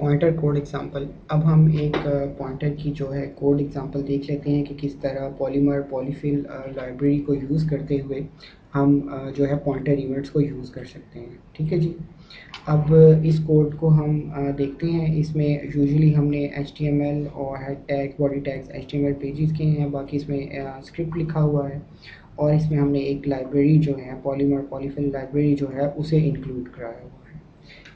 Pointer code example. اب ہم ایک پوائنٹر کی جو ہے کوڈ ایگزامپل دیکھ لیتے ہیں کہ کس طرح پالیمر پالیفل لائبریری کو یوز کرتے ہوئے ہم جو ہے پوائنٹر ایونٹس کو یوز کر سکتے ہیں. ٹھیک ہے جی. اب اس کوڈ کو ہم دیکھتے ہیں. اس میں یوزلی ہم نے HTML اور head tag body tags HTML pages کیے ہیں. باقی اس میں اسکرپٹ لکھا ہوا ہے اور اس میں ہم نے ایک لائبریری جو ہے پالیمر پالیفل لائبریری جو ہے اسے انکلوڈ کرایا ہوا ہے.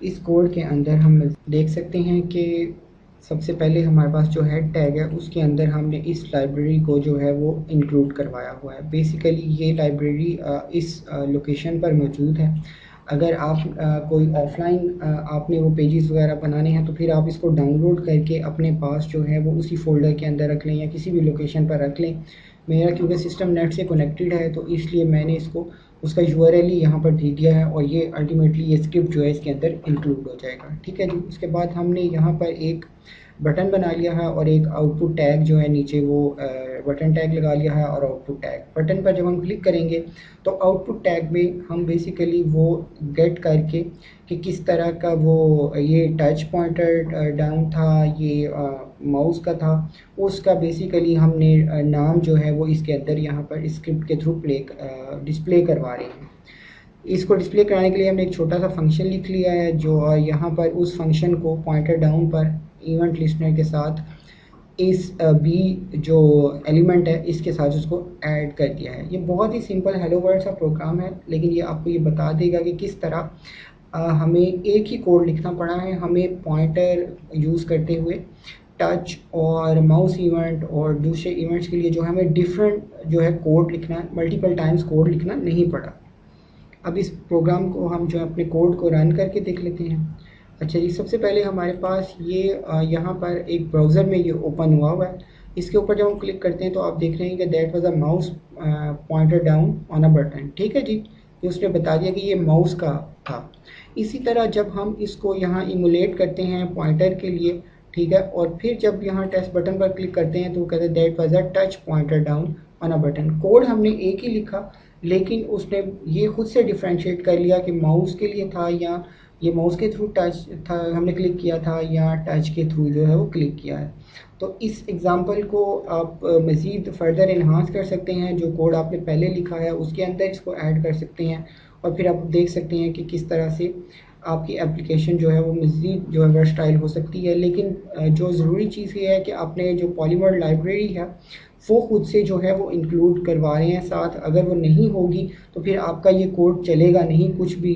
اس کوڈ کے اندر ہم دیکھ سکتے ہیں کہ سب سے پہلے ہمارے پاس جو ہیڈ ٹیگ ہے اس کے اندر ہم نے اس لائبریری کو جو ہے وہ انکلوڈ کروایا ہوا ہے. بیسیکلی یہ لائبریری اس لوکیشن پر موجود ہے. اگر آپ کوئی آف لائن آپ نے وہ پیجز وغیرہ بنانے ہیں تو پھر آپ اس کو ڈاؤن لوڈ کر کے اپنے پاس جو ہے وہ اسی فولڈر کے اندر رکھ لیں یا کسی بھی لوکیشن پر رکھ لیں. میرا کیونکہ سسٹم نیٹ سے کنیکٹڈ ہے تو اس لیے میں نے اس کو اس کا URL ہی یہاں پر دے دیا ہے اور یہ الٹیمیٹلی یہ اسکرپٹ جو ہے اس کے اندر انکلوڈ ہو جائے گا. ٹھیک ہے جی. اس کے بعد ہم نے یہاں پر ایک بٹن بنا لیا ہے اور ایک آؤٹ پٹ ٹیگ جو ہے نیچے وہ بٹن ٹیگ لگا لیا ہے اور آؤٹ پٹ ٹیگ. بٹن پر جب ہم کلک کریں گے تو آؤٹ پٹ ٹیگ میں ہم بیسیکلی وہ گیٹ کر کے کہ کس طرح کا وہ یہ ٹچ پوائنٹر ڈاؤن تھا یہ ماؤس کا تھا اس کا بیسیکلی ہم نے نام جو ہے وہ اس کے اندر یہاں پر اسکرپٹ کے تھرو ڈسپلے کروا رہے ہیں. اس کو ڈسپلے کرانے کے لیے ہم نے ایک چھوٹا سا فنکشن لکھ لیا ہے جو یہاں پر اس فنکشن کو پوائنٹر ڈاؤن پر ایونٹ لسنر کے ساتھ اس بی جو ایلیمنٹ ہے اس کے ساتھ اس کو ایڈ کر دیا ہے. یہ بہت ہی سمپل ہیلو ورلڈ سا پروگرام ہے لیکن یہ آپ کو یہ بتا دے گا کہ کس طرح ہمیں ایک ہی کوڈ لکھنا پڑا ہے. ہمیں پوائنٹر یوز کرتے ہوئے ٹچ اور ماؤس ایونٹ اور دوسرے ایونٹس کے لیے جو ہمیں ڈفرینٹ جو ہے کوڈ لکھنا ہے ملٹیپل ٹائمز کوڈ لکھنا نہیں پڑا. اب اس پروگرام کو ہم جو اپنے کوڈ کو رن کر کے دیکھ لیتے ہیں. اچھا جی. سب سے پہلے ہمارے پاس یہ یہاں پر ایک براؤزر میں یہ اوپن ہوا ہے. اس کے اوپر جب ہم کلک کرتے ہیں تو آپ دیکھ رہے ہیں کہ that was a mouse pointer down on a button. ٹھیک ہے جی. یہ اس نے بتا دیا کہ یہ ماؤس کا تھا. اسی طرح جب ہم اس کو یہاں ایمولیٹ کرتے ہیں پوائنٹر کے لیے ٹھیک ہے اور پھر جب یہاں ٹیسٹ بٹن پر کلک کرتے ہیں تو وہ کہتے ہیں that was a touch pointer down on a button. Code ہم نے ایک ہی لکھا لیکن اس نے یہ خود سے ڈیفرینشیٹ کر لیا کہ ماؤس کے لیے تھا یا یہ ماؤس کے تھرو ٹچ تھا ہم نے کلک کیا تھا یا ٹچ کے تھرو جو ہے وہ کلک کیا ہے. تو اس ایگزامپل کو آپ مزید فردر انہانس کر سکتے ہیں. جو کوڈ آپ نے پہلے لکھا ہے اس کے اندر اس کو ایڈ کر سکتے ہیں اور پھر آپ دیکھ سکتے ہیں کہ کس طرح سے آپ کی اپلیکیشن جو ہے وہ مزید جو ہے ورسٹائل ہو سکتی ہے. لیکن جو ضروری چیز یہ ہے کہ آپ نے جو پالیمر لائبریری ہے وہ خود سے جو ہے وہ انکلوڈ کروا رہے ہیں ساتھ. اگر وہ نہیں ہوگی تو پھر آپ کا یہ کوڈ چلے گا نہیں کچھ بھی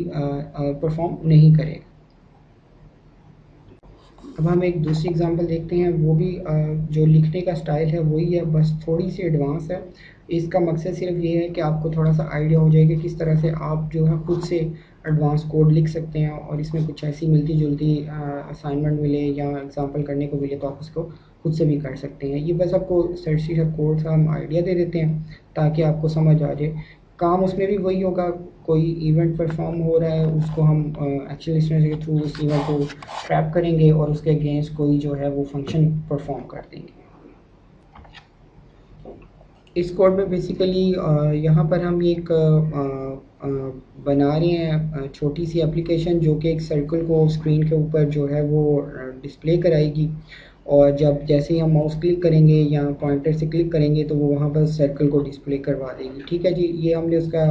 پرفارم نہیں کرے گا. اب ہم ایک دوسری اگزامپل دیکھتے ہیں. وہ بھی جو لکھنے کا سٹائل ہے وہی ہے بس تھوڑی سی ایڈوانس ہے. اس کا مقصد صرف یہ ہے کہ آپ کو تھوڑا سا آئیڈیا ہو جائے کہ کس طرح سے آپ جو ہے خود سے ایڈوانس کوڈ لکھ سکتے ہیں اور اس میں کچھ ایسی ملتی جلتی اسائنمنٹ ملے یا ایگزامپل کرنے کو ملے تو آپ اس کو خود سے بھی کر سکتے ہیں. یہ بس آپ کو سرسری سا کوڈ کا ہم آئیڈیا دے دیتے ہیں تاکہ آپ کو سمجھ آ جائے. کام اس میں بھی وہی ہوگا. کوئی ایونٹ پرفارم ہو رہا ہے اس کو ہم ایکچوئل لسنر کے تھرو اس ایونٹ کو ٹریپ کریں گے اور اس کے اگینسٹ کوئی جو ہے وہ فنکشن پرفارم کر دیں گے. اس کوڈ میں بیسیکلی یہاں پر ہم ایک بنا رہے ہیں چھوٹی سی اپلیکیشن جو کہ ایک سرکل کو اسکرین کے اوپر جو ہے وہ ڈسپلے کرائے گی اور جب جیسے ہی ہم ماؤس کلک کریں گے یا پوائنٹر سے کلک کریں گے تو وہ وہاں پر سرکل کو ڈسپلے کروا دے گی. ٹھیک ہے جی. یہ ہم نے اس کا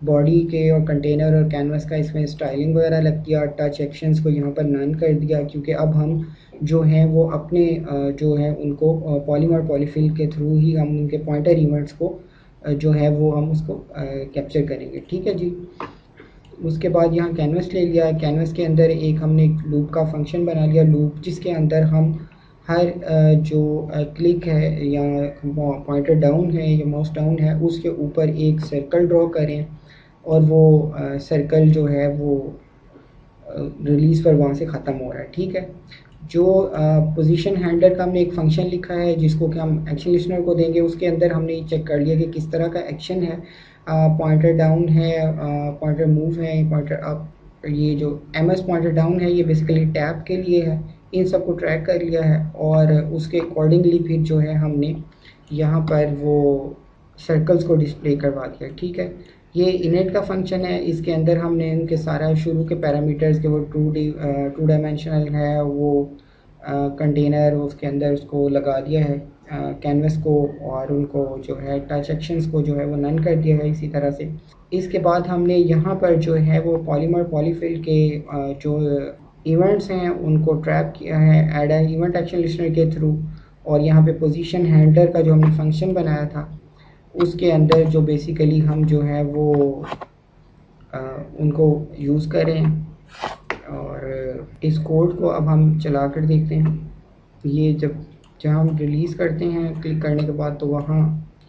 باڈی کے اور کنٹینر اور کینوس کا اس میں اسٹائلنگ وغیرہ لگ دیا. ٹچ ایکشنز کو یہاں پر نن کر دیا کیونکہ اب ہم جو ہیں وہ اپنے جو ہے ان کو پالیمر پالیفل کے تھرو ہی ہم ان کے پوائنٹر ایونٹس کو جو ہے وہ ہم اس کو کیپچر کریں گے. ٹھیک ہے جی. اس کے بعد یہاں کینوس لے لیا. کینوس کے اندر ایک ہم نے لوپ کا فنکشن بنا لیا لوپ جس کے اندر ہم ہر جو کلک ہے یا پوائنٹر ڈاؤن ہے یا ماؤس ڈاؤن ہے اس کے اوپر ایک سرکل ڈرا کریں اور وہ سرکل جو ہے وہ ریلیز پر وہاں سے ختم ہو رہا ہے. ٹھیک ہے. جو پوزیشن ہینڈلر کا ہم نے ایک فنکشن لکھا ہے جس کو کہ ہم ایکشن لسنر کو دیں گے. اس کے اندر ہم نے چیک کر لیا کہ کس طرح کا ایکشن ہے. پوائنٹر ڈاؤن ہے پوائنٹر موو ہے پوائنٹر اپ. یہ جو MS پوائنٹر ڈاؤن ہے یہ بیسیکلی ٹیپ کے لیے ہے. ان سب کو ٹریک کر لیا ہے اور اس کے اکارڈنگلی پھر جو ہے ہم نے یہاں پر وہ سرکلز کو ڈسپلے کروا دیا. ٹھیک ہے. یہ انیٹ کا فنکشن ہے. اس کے اندر ہم نے ان کے سارا شروع کے پیرامیٹرز کے وہ ٹو ڈائمینشنل ہے وہ کنٹینر اس کے اندر اس کو لگا دیا ہے کینوس کو, اور ان کو جو ہے ٹچ ایکشنز کو جو ہے وہ نن کر دیا ہے اسی طرح سے. اس کے بعد ہم نے یہاں پر جو ہے وہ پالیمر پالیفل کے جو ایونٹس ہیں ان کو ٹریپ کیا ہے ایڈ ایونٹ ایکشن لسنر کے تھرو, اور یہاں پہ پوزیشن ہینڈلر کا جو ہم نے فنکشن بنایا تھا اس کے اندر جو بیسیکلی ہم جو ہے وہ ان کو یوز کریں. اور اس کوڈ کو اب ہم چلا کر دیکھتے ہیں. یہ جہاں ہم ریلیز کرتے ہیں کلک کرنے کے بعد تو وہاں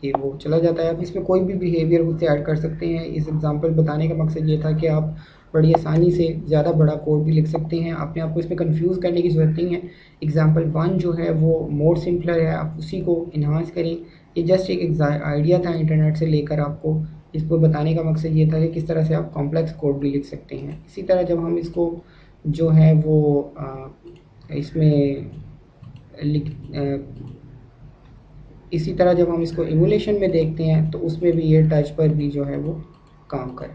یہ وہ چلا جاتا ہے. اب اس میں کوئی بھی بیہیویئر خود سے ایڈ کر سکتے ہیں. اس ایگزامپل بتانے کا مقصد یہ تھا کہ آپ بڑی آسانی سے زیادہ بڑا کوڈ بھی لکھ سکتے ہیں. اپنے آپ کو اس میں کنفیوز کرنے کی ضرورت نہیں ہے. ایگزامپل 1 جو ہے وہ مور سمپلر ہے, آپ اسی کو انہانس کریں. یہ جسٹ ایک آئیڈیا تھا انٹرنیٹ سے لے کر آپ کو اس کو بتانے کا مقصد یہ تھا کہ کس طرح سے آپ کمپلیکس کوڈ بھی لکھ سکتے ہیں. اسی طرح جب ہم اس کو جو ہے وہ اس میں اسی طرح جب ہم اس کو ایمولیشن میں دیکھتے ہیں تو اس میں بھی یہ ٹچ پر بھی جو ہے وہ کام کرے.